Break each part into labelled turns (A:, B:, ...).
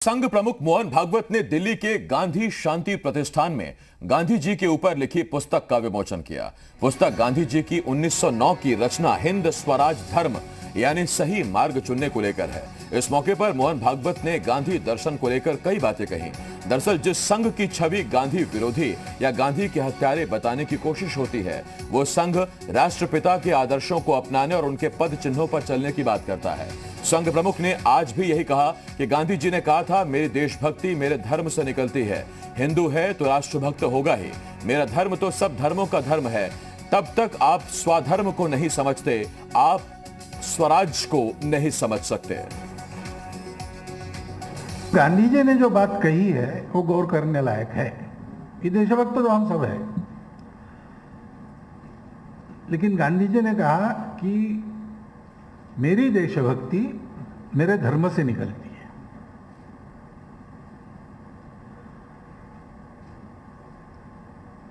A: संघ प्रमुख मोहन भागवत ने दिल्ली के गांधी शांति प्रतिष्ठान में गांधी जी के ऊपर लिखी पुस्तक का विमोचन किया। पुस्तक गांधी जी की 1909 की रचना हिंद स्वराज धर्म यानी सही मार्ग चुनने को लेकर है। इस मौके पर मोहन भागवत ने गांधी दर्शन को लेकर कई बातें कही। दरअसल जिस संघ की छवि गांधी विरोधी या गांधी के हत्यारे बताने की कोशिश होती है, वो संघ राष्ट्रपिता के आदर्शों को अपनाने और उनके पद चिन्हों पर चलने की बात करता है। संघ प्रमुख ने आज भी यही कहा कि गांधी जी ने कहा था, मेरी देशभक्ति मेरे धर्म से निकलती है। हिंदू है तो राष्ट्रभक्त होगा ही। मेरा धर्म तो सब धर्मों का धर्म है। तब तक आप स्वधर्म को नहीं समझते, आप स्वराज को नहीं समझ सकते।
B: गांधी जी ने जो बात कही है वो गौर करने लायक है कि देशभक्त तो हम सब है, लेकिन गांधी जी ने कहा कि मेरी देशभक्ति मेरे धर्म से निकलती है।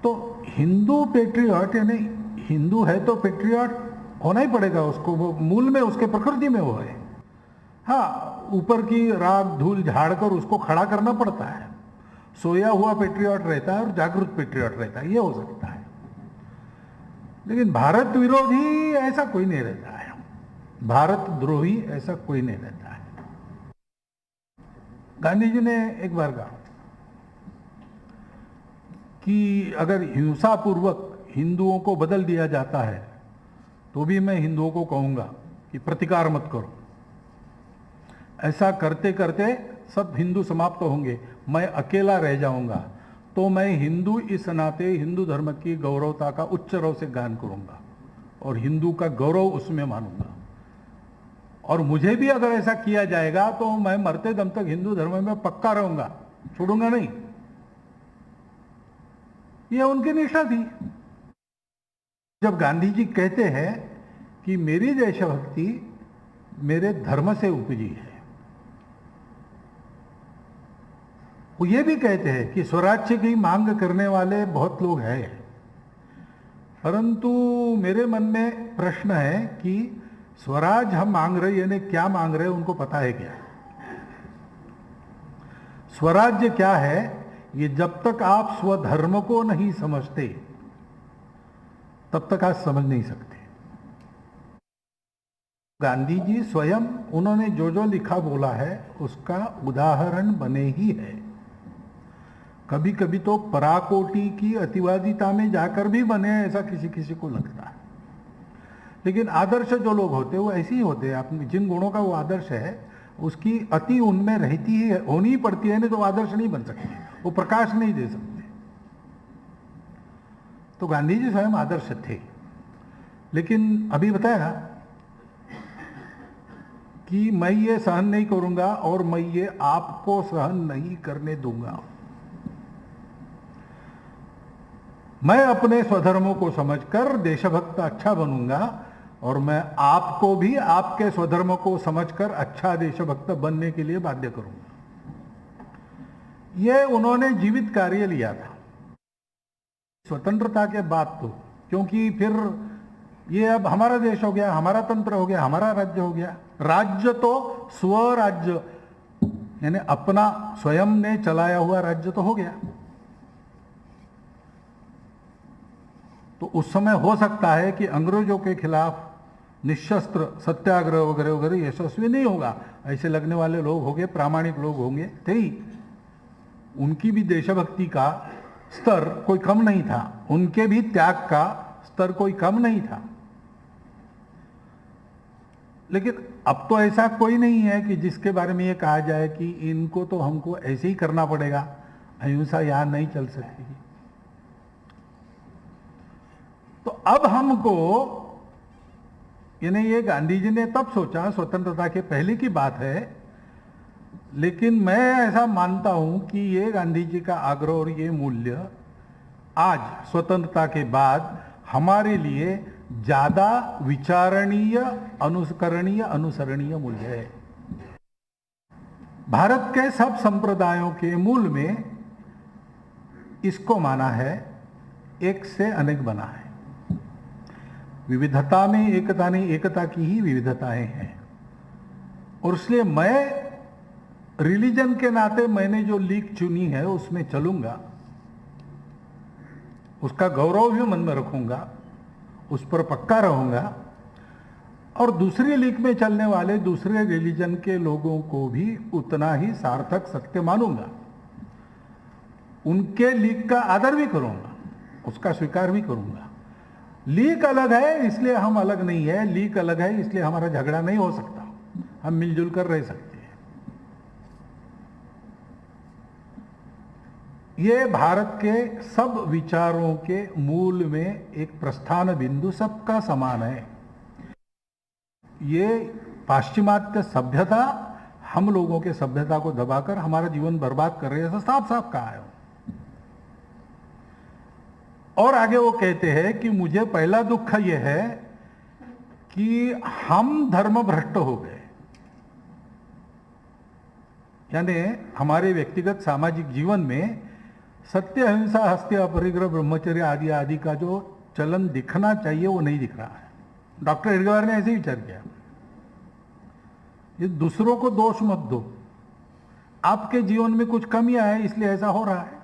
B: तो हिंदू पेट्रियट यानी हिंदू है तो पेट्रियट होना ही पड़ेगा उसको, वो मूल में उसके प्रकृति में वो है। हाँ, ऊपर की राग धूल झाड़कर उसको खड़ा करना पड़ता है। सोया हुआ पेट्रियट रहता है और जागृत पेट्रियट रहता है, ये हो सकता है। लेकिन भारत विरोधी ऐसा कोई नहीं रहता है, भारत द्रोही ऐसा कोई नहीं रहता है। गांधी जी ने एक बार कहा कि अगर हिंसापूर्वक हिंदुओं को बदल दिया जाता है तो भी मैं हिंदुओं को कहूंगा कि प्रतिकार मत करो। ऐसा करते करते सब हिंदू समाप्त होंगे, मैं अकेला रह जाऊंगा, तो मैं हिंदू इस नाते हिंदू धर्म की गौरवता का उच्च रव से गान करूंगा और हिंदू का गौरव उसमें मानूंगा। और मुझे भी अगर ऐसा किया जाएगा तो मैं मरते दम तक हिंदू धर्म में पक्का रहूंगा, छोड़ूंगा नहीं। यह उनकी निष्ठा थी। जब गांधी जी कहते हैं कि मेरी देशभक्ति मेरे धर्म से उपजी है, वो ये भी कहते हैं कि स्वराज्य की मांग करने वाले बहुत लोग हैं, परंतु मेरे मन में प्रश्न है कि स्वराज हम मांग रहे यानी क्या मांग रहे, उनको पता है क्या? स्वराज्य क्या है, ये जब तक आप स्वधर्म को नहीं समझते तब तक आप समझ नहीं सकते। गांधी जी स्वयं उन्होंने जो जो लिखा बोला है उसका उदाहरण बने ही है। कभी कभी तो पराकोटि की अतिवादिता में जाकर भी बने, ऐसा किसी किसी को लगता है। लेकिन आदर्श जो लोग होते हैं वो ऐसे ही होते हैं। आप जिन गुणों का वो आदर्श है उसकी अति उनमें रहती ही होनी ही पड़ती है, नहीं तो आदर्श नहीं बन सकते, वो प्रकाश नहीं दे सकते। तो गांधी जी स्वयं आदर्श थे, लेकिन अभी बताया कि मैं ये सहन नहीं करूंगा और मैं ये आपको सहन नहीं करने दूंगा। मैं अपने स्वधर्मों को समझकर देशभक्त अच्छा बनूंगा और मैं आपको भी आपके स्वधर्म को समझकर अच्छा देशभक्त बनने के लिए बाध्य करूंगा। यह उन्होंने जीवित कार्य लिया था स्वतंत्रता के बाद। तो क्योंकि फिर ये अब हमारा देश हो गया, हमारा तंत्र हो गया, हमारा राज्य हो गया। राज्य तो स्वराज्य यानी अपना स्वयं ने चलाया हुआ राज्य तो हो गया। तो उस समय हो सकता है कि अंग्रेजों के खिलाफ निशस्त्र सत्याग्रह वगैरह वगैरह यशस्वी नहीं होगा, ऐसे लगने वाले लोग होंगे, प्रामाणिक लोग होंगे, थे ही। उनकी भी देशभक्ति का स्तर कोई कम नहीं था, उनके भी त्याग का स्तर कोई कम नहीं था। लेकिन अब तो ऐसा कोई नहीं है कि जिसके बारे में ये कहा जाए कि इनको तो हमको ऐसे ही करना पड़ेगा, अहिंसा यहां नहीं चल सकती। तो अब हमको यानी ये गांधी जी ने तब सोचा, स्वतंत्रता के पहले की बात है, लेकिन मैं ऐसा मानता हूं कि ये गांधी जी का आग्रह और ये मूल्य आज स्वतंत्रता के बाद हमारे लिए ज्यादा विचारणीय, अनुकरणीय, अनुसरणीय मूल्य है। भारत के सब संप्रदायों के मूल में इसको माना है, एक से अनेक बना है। विविधता में एकता नहीं, एकता की ही विविधताएं हैं। और इसलिए मैं रिलीजन के नाते मैंने जो लीग चुनी है उसमें चलूंगा, उसका गौरव भी मन में रखूंगा, उस पर पक्का रहूंगा और दूसरी लीग में चलने वाले दूसरे रिलीजन के लोगों को भी उतना ही सार्थक सत्य मानूंगा। उनके लीग का आदर भी करूंगा, उसका स्वीकार भी करूंगा। लीग अलग है इसलिए हम अलग नहीं है, लीग अलग है इसलिए हमारा झगड़ा नहीं हो सकता, हम मिलजुल कर रह सकते हैं। ये भारत के सब विचारों के मूल में एक प्रस्थान बिंदु सबका समान है। ये पाश्चिमात्य सभ्यता हम लोगों के सभ्यता को दबाकर हमारा जीवन बर्बाद कर रही है, ऐसा साफ साफ कहा है। और आगे वो कहते हैं कि मुझे पहला दुख यह है कि हम धर्म भ्रष्ट हो गए, यानी हमारे व्यक्तिगत सामाजिक जीवन में सत्य, अहिंसा, हत्या, अपरिग्रह, ब्रह्मचर्य आदि आदि का जो चलन दिखना चाहिए वो नहीं दिख रहा है। डॉक्टर हेडगेवार ने ऐसे ही विचार किया, ये दूसरों को दोष मत दो, आपके जीवन में कुछ कमियां है इसलिए ऐसा हो रहा है।